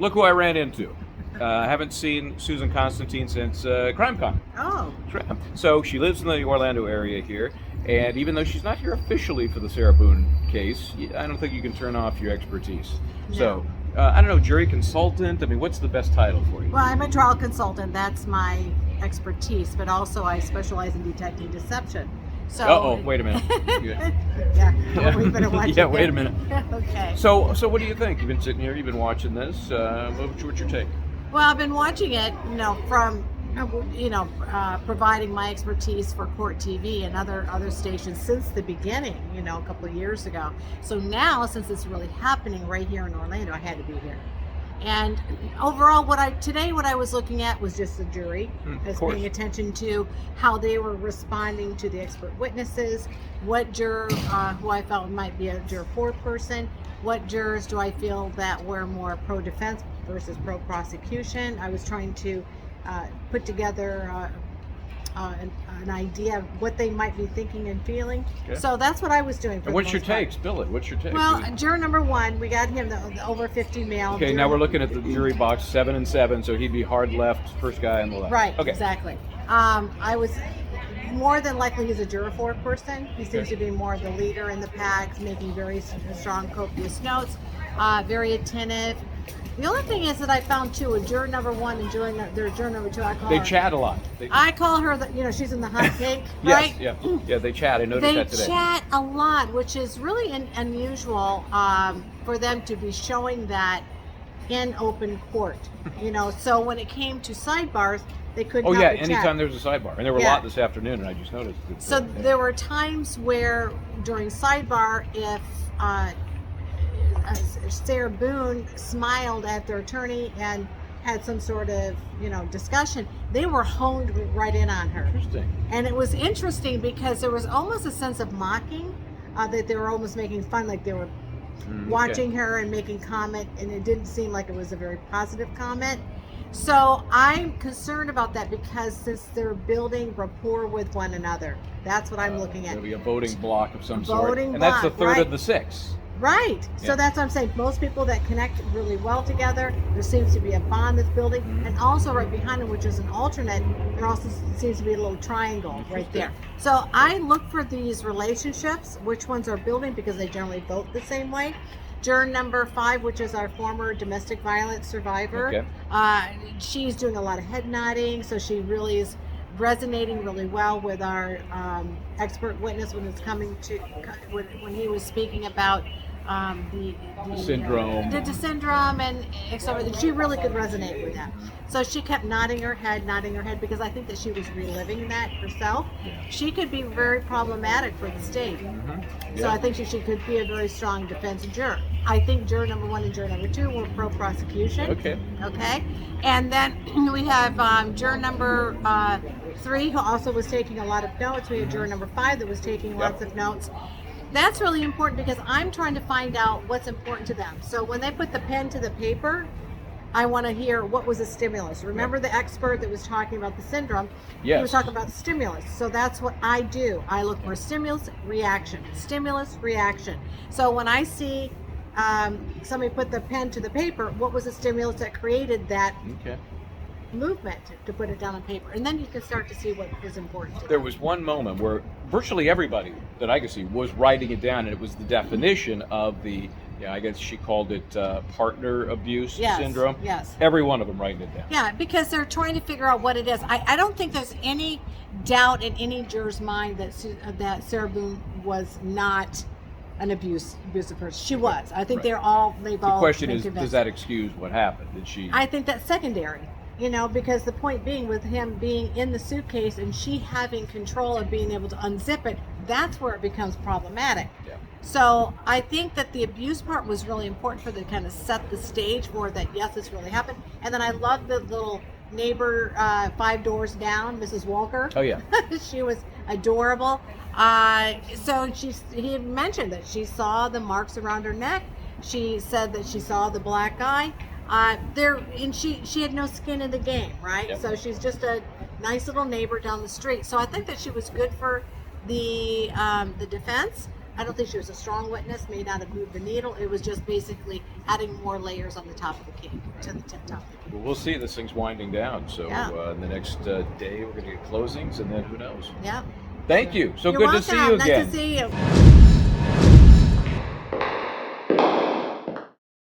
Look who I ran into. I haven't seen Susan Constantine since CrimeCon. Oh. So she lives in the Orlando area here, and even though she's not here officially for the Sarah Boone case, I don't think you can turn off your expertise. No. So, I don't know, jury consultant, I mean, what's the best title for you? Well, I'm a trial consultant. That's my expertise, but also I specialize in detecting deception. So. Uh-oh, wait a minute. Yeah. Oh, we've been watching. Yeah, wait a minute. Okay. So what do you think? You've been sitting here, you've been watching this. What's your take? Well, I've been watching it, from, providing my expertise for Court TV and other stations since the beginning, a couple of years ago. So now, since it's really happening right here in Orlando, I had to be here. And overall, what I was looking at was just the jury, as paying attention to how they were responding to the expert witnesses, what juror who I felt might be a juror 4 person, what jurors do I feel that were more pro-defense versus pro-prosecution. I was trying to put together an idea of what they might be thinking and feeling. Okay. So that's what I was doing. And what's your take? Spill it. What's your take? Well, juror number 1, we got him the over 50 male. Okay, now we're looking at the jury box 7 and 7, so he'd be hard left, first guy on the left. Right. Okay. Exactly. I was more than likely he's a juror 4 person. He seems to be more of the leader in the pack, making very strong, copious notes, very attentive. The only thing is that I found too, with juror number 1 and juror number 2, they chat a lot. I call her she's in the hot cake, yes, right? Yeah, they chat. I noticed that today. They chat a lot, which is really unusual for them to be showing that in open court. So when it came to sidebars, they couldn't. Oh yeah, anytime there's a sidebar, and there were a lot this afternoon, and I just noticed. So there were times where during sidebar, if Sarah Boone smiled at their attorney and had some sort of discussion, they were honed right in on her. Interesting. And it was interesting because there was almost a sense of mocking, that they were almost making fun, like they were watching her and making comment, and it didn't seem like it was a very positive comment. So I'm concerned about that, because since they're building rapport with one another, that's what I'm looking at. There'll be a voting block of some sort, and block, that's the third of the 6. Right. Yeah. So that's what I'm saying. Most people that connect really well together, there seems to be a bond that's building. And also right behind them, which is an alternate, there also seems to be a little triangle right there. So I look for these relationships, which ones are building, because they generally vote the same way. Juror number 5, which is our former domestic violence survivor, she's doing a lot of head nodding, so she really is resonating really well with our expert witness when it's coming to when he was speaking about the syndrome, the syndrome, and etc. She really could resonate with that. So she kept nodding her head, because I think that she was reliving that herself. She could be very problematic for the state. So I think she could be a very strong defense juror. I think juror number 1 and juror number 2 were pro-prosecution. Okay. And then we have juror number 3, who also was taking a lot of notes. We had juror number 5 that was taking lots of notes. That's really important, because I'm trying to find out what's important to them. So when they put the pen to the paper, I want to hear what was the stimulus. Remember the expert that was talking about the syndrome? Yes. He was talking about stimulus. So that's what I do. I look for stimulus, reaction. Stimulus, reaction. So when I see somebody put the pen to the paper, what was the stimulus that created that movement to put it down on paper? And then you can start to see what is important to them. There was one moment where virtually everybody that I could see was writing it down, and it was the definition of the, I guess she called it partner abuse syndrome. Yes. Every one of them writing it down. Yeah, because they're trying to figure out what it is. I don't think there's any doubt in any juror's mind that Sarah Boone was not an abusive person. She was. I think they've all The question been is, convinced. does that excuse what happened? Did she? I think that's secondary. Because the point being, with him being in the suitcase and she having control of being able to unzip it, that's where it becomes problematic. Yeah. So I think that the abuse part was really important for them to kind of set the stage for that, yes, this really happened. And then I love the little neighbor 5 doors down, Mrs. Walker. Oh yeah. She was adorable. So he had mentioned that she saw the marks around her neck. She said that she saw the black eye. She had no skin in the game, right? Yep. So she's just a nice little neighbor down the street. So I think that she was good for the defense, I don't think she was a strong witness, may not have moved the needle. It was just basically adding more layers on the top of the cake, to the top of the cake. Well, we'll see. This thing's winding down. So Yeah. in the next day, we're going to get closings, and then who knows? Yeah. Thank you. So You're good welcome. to see you again. Nice to see you.